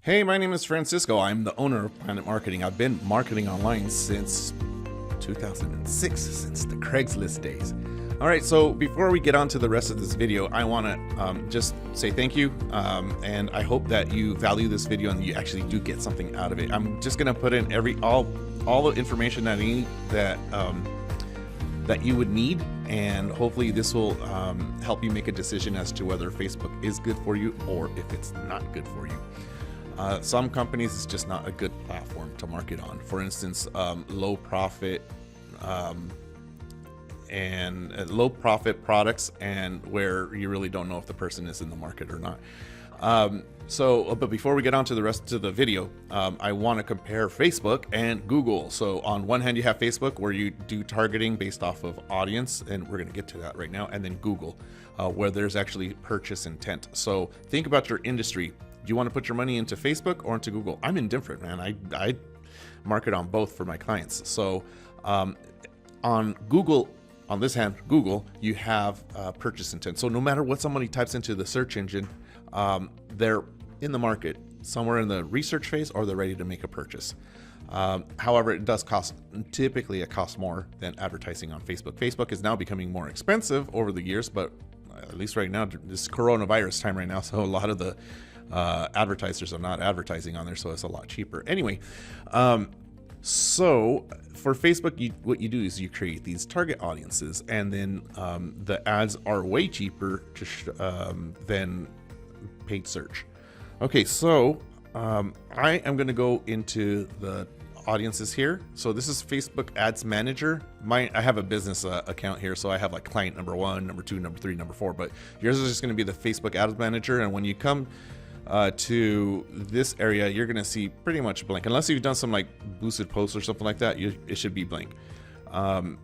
Hey, my name is Francisco. I'm the owner of Planet Marketing. I've been marketing online since 2006, since the Craigslist days. All right, so before we get on to the rest of this video, I want to just say thank you, and I hope that you value this video and you actually do get something out of it. I'm just going to put in all the information that that you would need, and hopefully this will help you make a decision as to whether Facebook is good for you or if it's not good for you. Some companies, it's just not a good platform to market on. For instance, low profit products, and where you really don't know if the person is in the market or not. But before we get on to the rest of the video, I want to compare Facebook and Google. So on one hand, you have Facebook, where you do targeting based off of audience, and we're going to get to that right now, and then Google, where there's actually purchase intent. So think about your industry. Do you want to put your money into Facebook or into Google? I'm indifferent, man. I market on both for my clients. So on Google, on this hand, Google, you have purchase intent. So no matter what somebody types into the search engine, they're in the market, somewhere in the research phase, or they're ready to make a purchase. However, it does cost, typically it costs more than advertising on Facebook. Facebook is now becoming more expensive over the years, but at least right now, this coronavirus time right now, so a lot of the advertisers are not advertising on there, so it's a lot cheaper. Anyway, so for Facebook, what you do is you create these target audiences, and then the ads are way cheaper than paid search. Okay, so I am going to go into the audiences here. So this is Facebook Ads Manager. I have a business account here, so I have like client number 1, number 2, number 3, number 4, but yours is just going to be the Facebook Ads Manager. And when you come to this area, you're going to see pretty much blank, unless you've done some like boosted posts or something like that. It should be blank. I'll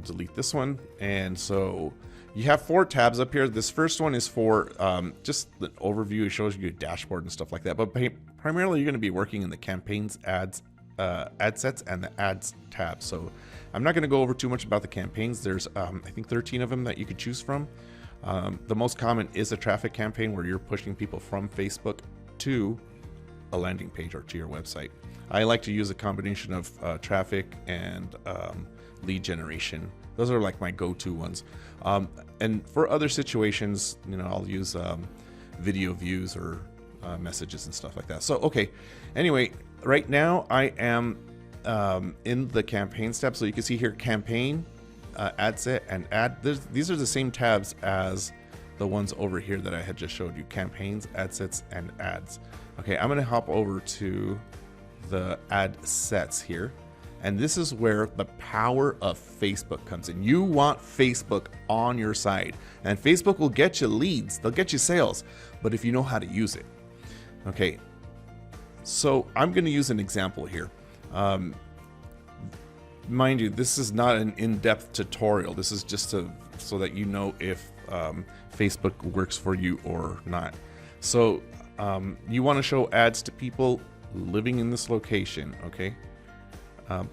delete this one. And so you have 4 tabs up here. This first one is for just the overview. It shows you a dashboard and stuff like that, but primarily you're going to be working in the campaigns, ads, ad sets, and the ads tab. So I'm not going to go over too much about the campaigns. There's I think 13 of them that you could choose from. The most common is a traffic campaign, where you're pushing people from Facebook to a landing page or to your website. I like to use a combination of traffic and lead generation. Those are like my go-to ones. And for other situations, I'll use video views or messages and stuff like that. So, okay. Anyway, right now I am in the campaigns tab. So you can see here, campaign, ad set, and ad. These are the same tabs as the ones over here that I had just showed you: campaigns, ad sets, and ads. Okay, I'm going to hop over to the ad sets here. And this is where the power of Facebook comes in. You want Facebook on your side, and Facebook will get you leads. They'll get you sales, but if you know how to use it. Okay, so I'm going to use an example here. Mind you, this is not an in-depth tutorial. This is just so that you know if Facebook works for you or not. So you want to show ads to people living in this location, okay?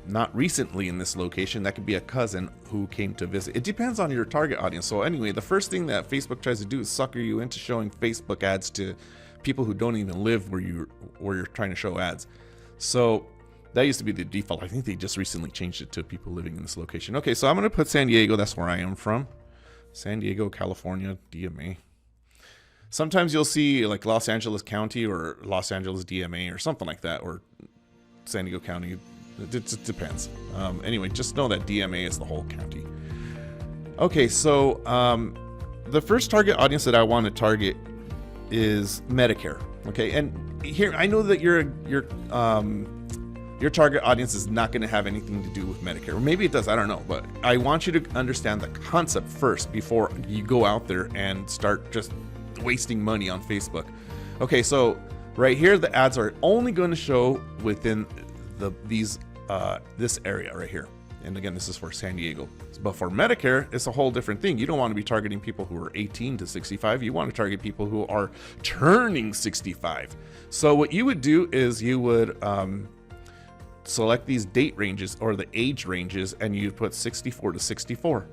Not recently in this location. That could be a cousin who came to visit. It depends on your target audience. So anyway, the first thing that Facebook tries to do is sucker you into showing Facebook ads to people who don't even live where you're trying to show ads. So that used to be the default. I think they just recently changed it to people living in this location. Okay, so I'm going to put San Diego. That's where I am from. San Diego, California, DMA. Sometimes you'll see like Los Angeles County or Los Angeles DMA or something like that, or San Diego County. It just depends. Anyway, just know that DMA is the whole county. Okay, so the first target audience that I want to target is Medicare. Okay, and here I know that your target audience is not going to have anything to do with Medicare. Or maybe it does, I don't know. But I want you to understand the concept first before you go out there and start just wasting money on Facebook. Okay, so right here, the ads are only going to show within this area right here. And again, this is for San Diego. But for Medicare, it's a whole different thing. You don't want to be targeting people who are 18 to 65. You want to target people who are turning 65. So what you would do is you would select these date ranges or the age ranges, and you'd put 64 to 64.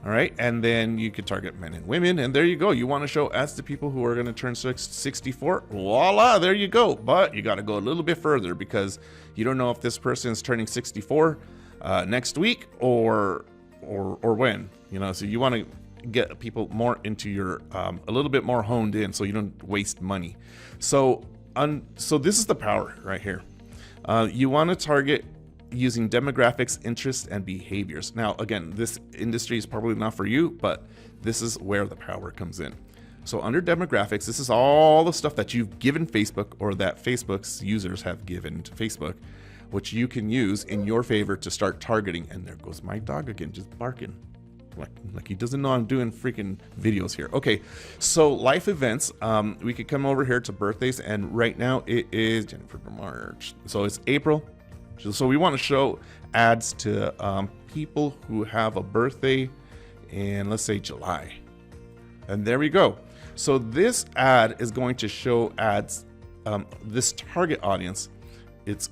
All right, and then you could target men and women, and there you go. You want to show ads to people who are going to turn 64? Voila, there you go. But you got to go a little bit further because you don't know if this person is turning 64 next week or when. You know, so you want to get people more into your a little bit more honed in, so you don't waste money. So this is the power right here. You want to target using demographics, interests, and behaviors. Now, again, this industry is probably not for you, but this is where the power comes in. So under demographics, this is all the stuff that you've given Facebook or that Facebook's users have given to Facebook, which you can use in your favor to start targeting. And there goes my dog again, just barking. Like he doesn't know I'm doing freaking videos here. Okay, so life events. We could come over here to birthdays, and right now it is Jennifer March. So it's April. So we want to show ads to people who have a birthday in, let's say, July. And there we go. So this ad is going to show ads, this target audience. It's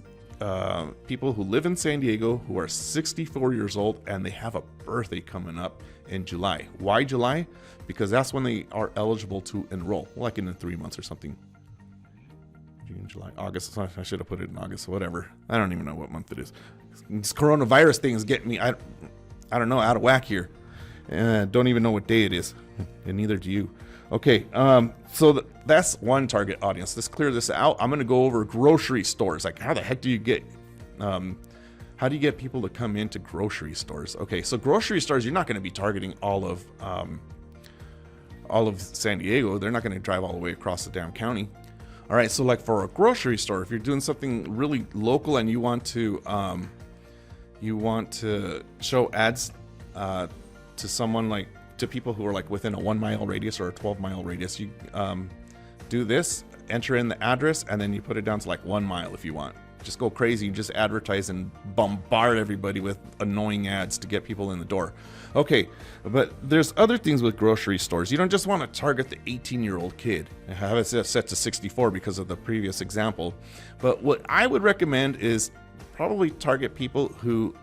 people who live in San Diego who are 64 years old and they have a birthday coming up in July. Why July? Because that's when they are eligible to enroll, like in 3 months or something. June, July, August. I should have put it in August, whatever. I don't even know what month it is. This coronavirus thing is getting me, I don't know, out of whack here. Don't even know what day it is, and neither do you. Okay, so that's one target audience. Let's clear this out. I'm going to go over grocery stores. Like, how the heck do you get people to come into grocery stores? Okay, so grocery stores, you're not going to be targeting all of San Diego. They're not going to drive all the way across the damn county. All right, so like for a grocery store, if you're doing something really local and you want to show ads to someone, like to people who are like within a 1 mile radius or a 12-mile radius, you do this, enter in the address, and then you put it down to like 1 mile if you want. Just go crazy, just advertise and bombard everybody with annoying ads to get people in the door. Okay, but there's other things with grocery stores. You don't just want to target the 18-year-old kid and have it set to 64 because of the previous example. But what I would recommend is probably target people who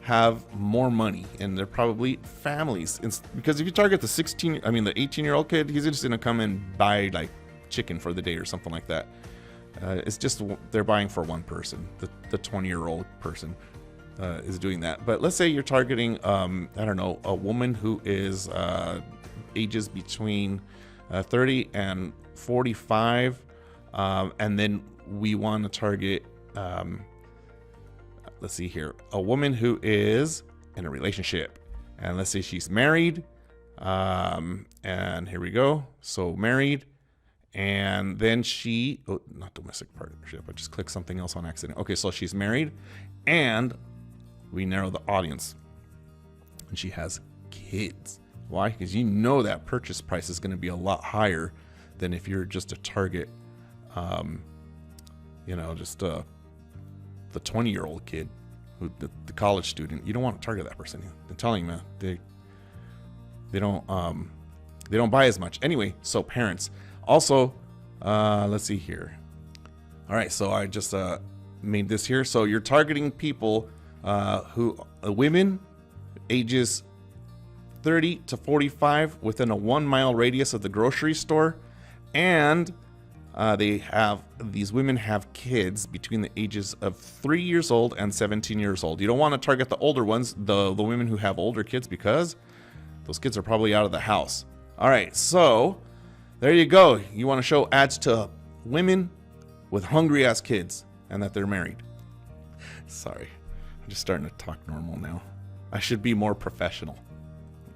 have more money, and they're probably families. Because if you target the 18-year-old kid, he's just going to come and buy like chicken for the day or something like that. It's just they're buying for one person. The 20-year-old person is doing that. But let's say you're targeting, I don't know, a woman who is ages between 30 and 45, and then we want to target, let's see here, a woman who is in a relationship, and let's say she's married, and here we go. So married. And then not domestic partnership, I just clicked something else on accident. Okay, so she's married, and we narrow the audience, and she has kids. Why? Because you know that purchase price is going to be a lot higher than if you're just a target, just the 20-year-old kid, the college student. You don't want to target that person. I'm telling you, man, they don't buy as much. Anyway, so parents. Also, let's see here. All right, so I just made this here. So you're targeting people women ages 30 to 45 within a 1 mile radius of the grocery store, and these women have kids between the ages of 3 years old and 17 years old. You don't want to target the older ones, the women who have older kids, because those kids are probably out of the house. All right, so there you go. You want to show ads to women with hungry ass kids and that they're married. Sorry, I'm just starting to talk normal now. I should be more professional.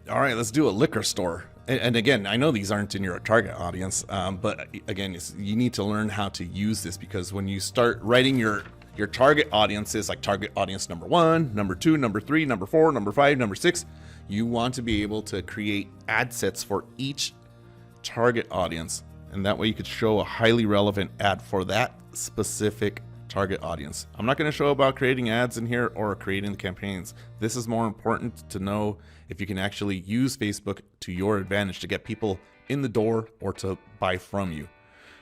All right, let's do a liquor store. And again, I know these aren't in your target audience, but again, you need to learn how to use this, because when you start writing your target audiences, like target audience number 1, number 2, number 3, number 4, number 5, number 6, you want to be able to create ad sets for each target audience, and that way you could show a highly relevant ad for that specific target audience. I'm not going to show about creating ads in here or creating the campaigns. This is more important to know if you can actually use Facebook to your advantage to get people in the door or to buy from you.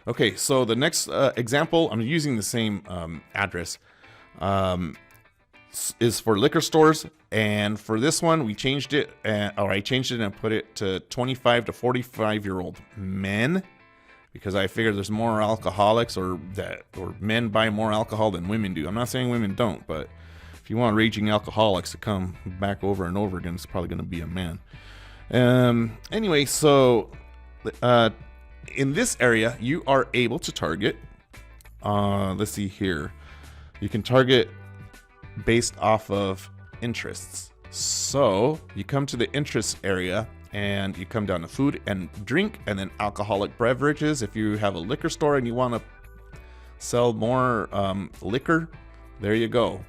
Okay, so the next example, I'm using the same address. is for liquor stores, and for this one we changed it, or I changed it and put it to 25 to 45-year-old men, because I figured there's more alcoholics, or men buy more alcohol than women do. I'm not saying women don't, but if you want raging alcoholics to come back over and over again, it's probably going to be a man. Anyway, so in this area, you are able to target. Let's see here. You can target based off of interests. So you come to the interest area and you come down to food and drink, and then alcoholic beverages. If you have a liquor store and you want to sell more liquor, there you go.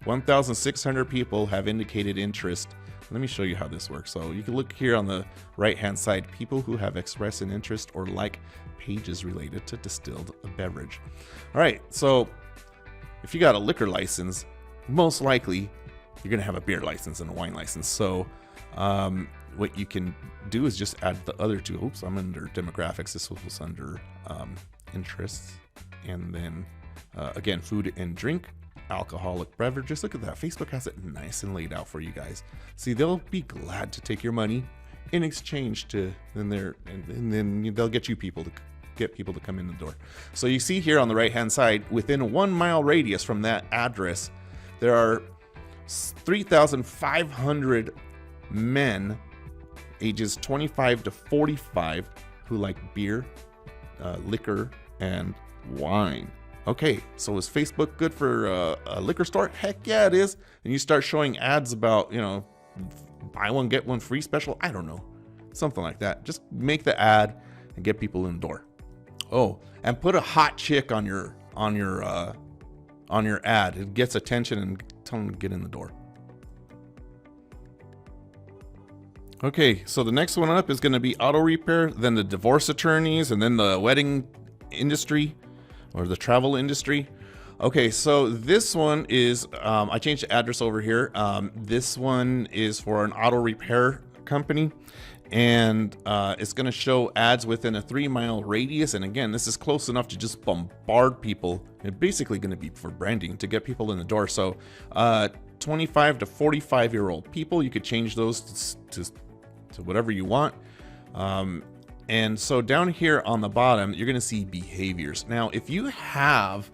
1,600 people have indicated interest. Let me show you how this works. So you can look here on the right hand side, people who have expressed an interest or like pages related to distilled beverage. All right, so if you got a liquor license, most likely you're gonna have a beer license and a wine license. So what you can do is just add the other two. Oops, I'm under demographics. This was under interests, and then again, food and drink, alcoholic beverages. Look at that. Facebook has it nice and laid out for you guys. See, they'll be glad to take your money in exchange to, and then they'll get people to come in the door. So you see here on the right hand side, within a 1 mile radius from that address, there are 3,500 men ages 25 to 45 who like beer, liquor, and wine. Okay, so is Facebook good for a liquor store? Heck yeah, it is. And you start showing ads about, buy one, get one free special. I don't know. Something like that. Just make the ad and get people in the door. Oh, and put a hot chick on your ad. It gets attention and tell them to get in the door. Okay, so the next one up is going to be auto repair, then the divorce attorneys, and then the wedding industry or the travel industry. Okay, so this one is, I changed the address over here. This one is for an auto repair company, and it's going to show ads within a 3 mile radius. And again, this is close enough to just bombard people. It's basically going to be for branding to get people in the door. So 25 to 45-year-old people, you could change those to whatever you want. And so down here on the bottom, you're going to see behaviors. Now, if you have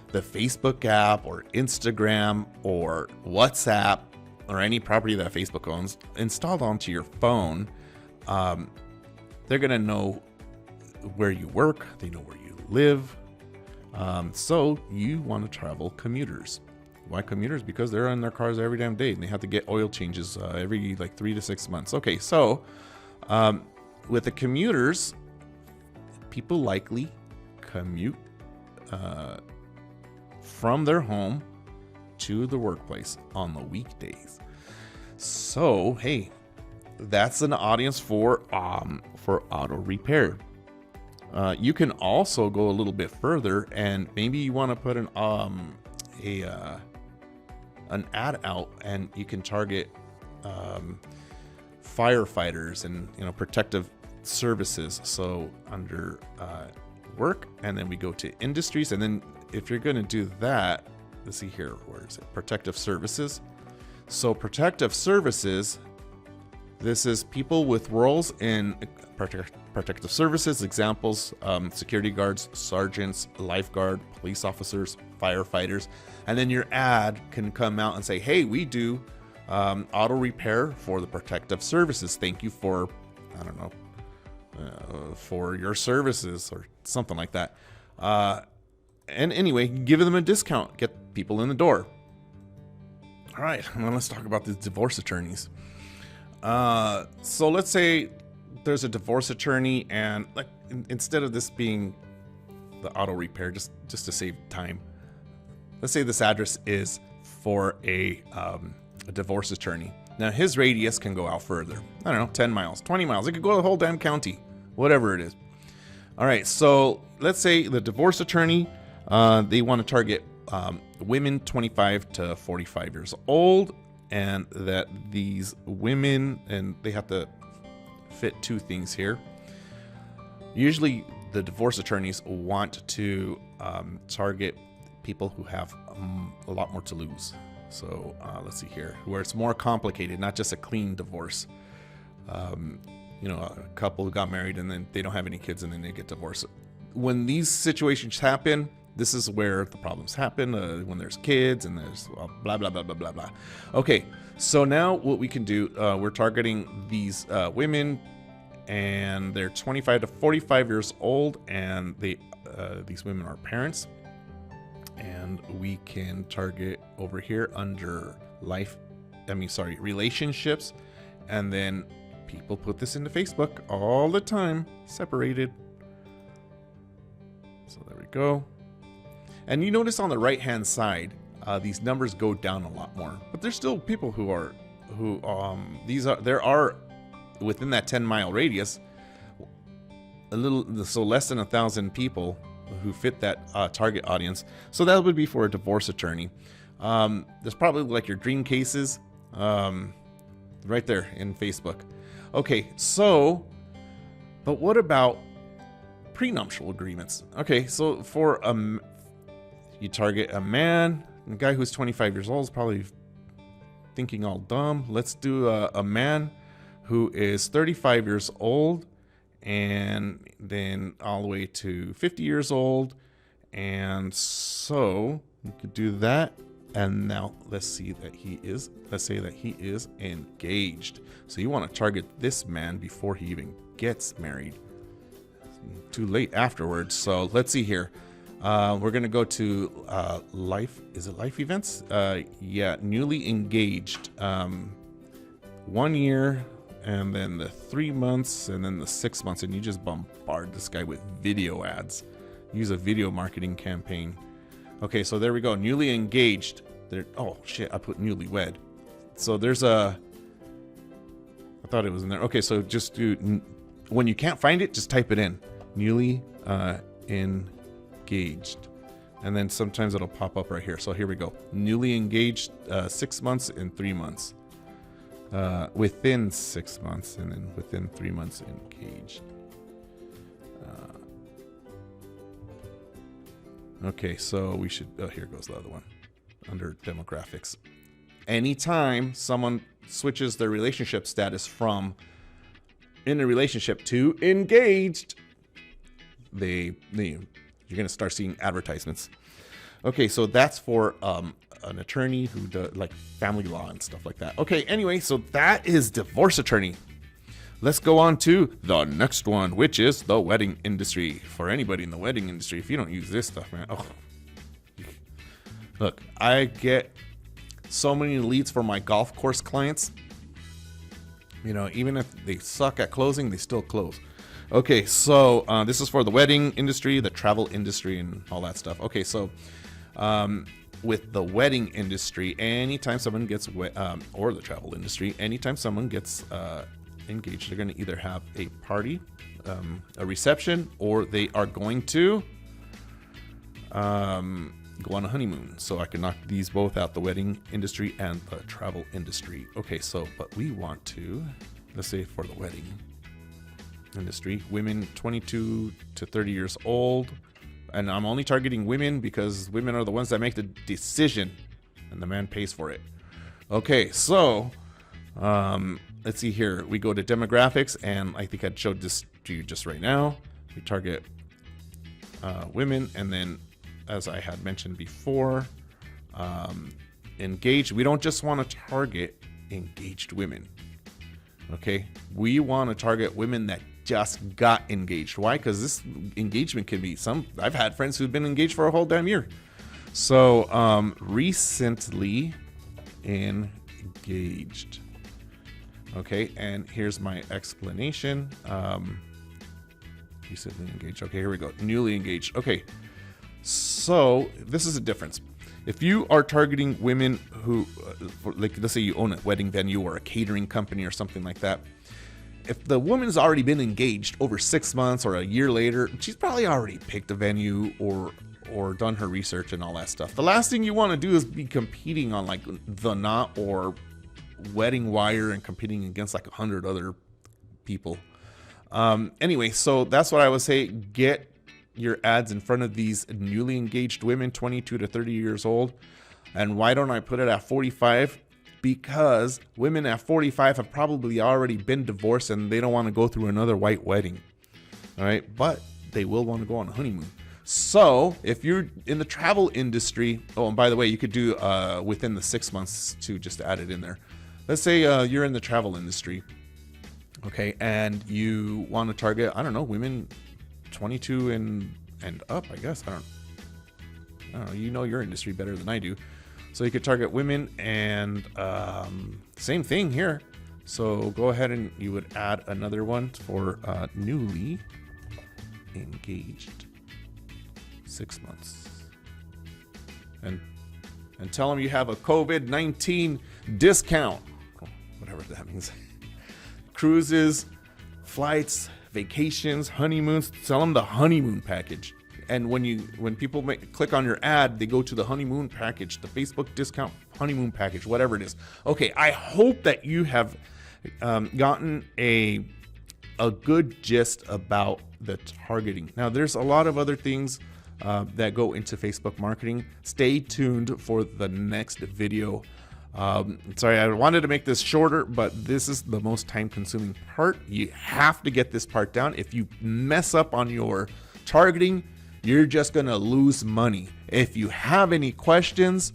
the Facebook app or Instagram or WhatsApp or any property that Facebook owns installed onto your phone, they're going to know where you work. They know where you live. So you want to travel commuters. Why commuters? Because they're in their cars every damn day and they have to get oil changes every 3 to 6 months. Okay, so with the commuters, people likely commute from their home to the workplace on the weekdays. So, hey, that's an audience for auto repair. You can also go a little bit further, and maybe you want to put an ad out, and you can target firefighters and protective services. So under work, and then we go to industries, and then if you're going to do that, let's see here, where is it? Protective services. So protective services, this is people with roles in protective services. Examples: security guards, sergeants, lifeguard, police officers, firefighters. And then your ad can come out and say, hey, we do auto repair for the protective services. Thank you for, I don't know, for your services or something like that. And anyway, give them a discount, get people in the door. All right, well, let's talk about these divorce attorneys. So let's say there's a divorce attorney, and instead of this being the auto repair, just to save time, let's say this address is for a divorce attorney. Now his radius can go out further. I don't know, 10 miles, 20 miles. It could go the whole damn county, whatever it is. All right, so let's say the divorce attorney, they want to target women 25 to 45 years old, and that these women, and they have to fit two things here. Usually the divorce attorneys want to target people who have a lot more to lose. So let's see here, where it's more complicated, not just a clean divorce. You know, a couple who got married and then they don't have any kids and then they get divorced. When these situations happen, this is where the problems happen, when there's kids and there's blah, blah, blah, blah, blah, blah. Okay, so now what we can do, we're targeting these women, and they're 25 to 45 years old, and these women are parents. And we can target over here under relationships, and then people put this into Facebook all the time, separated. So there we go. And you notice on the right hand side, these numbers go down a lot more, but there's still people there are within that 10-mile radius, less than 1,000 people who fit that target audience. So that would be for a divorce attorney. There's probably like your dream cases right there in Facebook. Okay, so, but what about prenuptial agreements? Okay, so for you target a man, a guy who's 25 years old is probably thinking all dumb. Let's do a man who is 35 years old, and then all the way to 50 years old. And so you could do that. And now let's say that he is engaged. So you want to target this man before he even gets married. Too late afterwards. So let's see here. We're going to go to life. Is it life events? Yeah, newly engaged. 1 year, and then the 3 months, and then the 6 months, and you just bombard this guy with video ads. Use a video marketing campaign. Okay, so there we go. Newly engaged. There. Oh shit! I put newlywed. So there's I thought it was in there. Okay, so just do. When you can't find it, just type it in. Newly engaged, and then sometimes it'll pop up right here. So here we go. Newly engaged, 6 months and 3 months. Within 6 months, and then within 3 months engaged. Okay, so we should, here goes the other one under demographics. Anytime someone switches their relationship status from in a relationship to engaged, you're going to start seeing advertisements. Okay, so that's for an attorney who does like family law and stuff like that. Okay, anyway, so that is divorce attorney. Let's go on to the next one, which is the wedding industry. For anybody in the wedding industry, if you don't use this stuff, man, look, I get so many leads for my golf course clients. You know, even if they suck at closing, they still close. Okay, so this is for the wedding industry, the travel industry, and all that stuff. Okay, so with the wedding industry, anytime someone gets or the travel industry, anytime someone gets engaged, they're going to either have a party, a reception, or they are going to go on a honeymoon. So I can knock these both out, the wedding industry and the travel industry. Okay, so but we want to, let's say for the wedding industry, women 22 to 30 years old, and I'm only targeting women because women are the ones that make the decision and the man pays for it. Okay, so let's see here. We go to demographics, and I think I showed this to you just right now. We target women, and then as I had mentioned before, engaged. We don't just want to target engaged women. Okay, we want to target women that just got engaged. Why? Because this engagement can be I've had friends who've been engaged for a whole damn year. So recently engaged. Okay, and here's my explanation. Recently engaged. Okay, here we go. Newly engaged. Okay, so this is a difference. If you are targeting women who, like, let's say you own a wedding venue or a catering company or something like that, if the woman's already been engaged over 6 months or a year later, she's probably already picked a venue or done her research and all that stuff. The last thing you want to do is be competing on like The Knot or Wedding Wire and competing against like 100 other people. Anyway, so that's what I would say. Get your ads in front of these newly engaged women, 22 to 30 years old. And why don't I put it at 45? Because women at 45 have probably already been divorced and they don't want to go through another white wedding. All right, but they will want to go on a honeymoon. So if you're in the travel industry, oh, and by the way, you could do within the 6 months to just add it in there. Let's say you're in the travel industry, okay, and you want to target, I don't know, women 22 and up, I guess. I don't know. You know your industry better than I do. So you could target women, and same thing here. So go ahead and you would add another one for newly engaged 6 months, and tell them you have a COVID-19 discount, whatever that means. Cruises, flights, vacations, honeymoons. Tell them the honeymoon package. And when people click on your ad, they go to the honeymoon package, the Facebook discount honeymoon package, whatever it is. Okay, I hope that you have gotten a good gist about the targeting. Now, there's a lot of other things that go into Facebook marketing. Stay tuned for the next video. Sorry, I wanted to make this shorter, but this is the most time-consuming part. You have to get this part down. If you mess up on your targeting, you're just going to lose money. If you have any questions,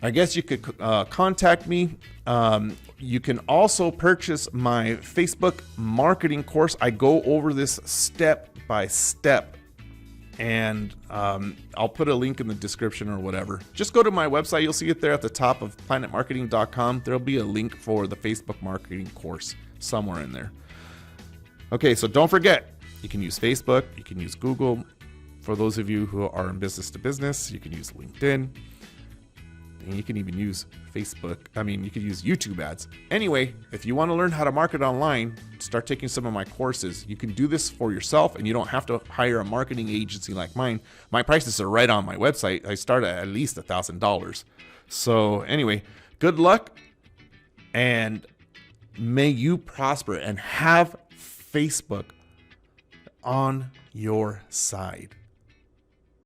I guess you could contact me. You can also purchase my Facebook marketing course. I go over this step by step, and I'll put a link in the description or whatever. Just go to my website. You'll see it there at the top of planetmarketing.com. There'll be a link for the Facebook marketing course somewhere in there. Okay, so don't forget, you can use Facebook, you can use Google. For those of you who are in business to business, you can use LinkedIn, and you can even use Facebook. I mean, you could use YouTube ads. Anyway, if you want to learn how to market online, start taking some of my courses. You can do this for yourself, and you don't have to hire a marketing agency like mine. My prices are right on my website. I start at least $1,000. So anyway, good luck, and may you prosper and have Facebook on your side.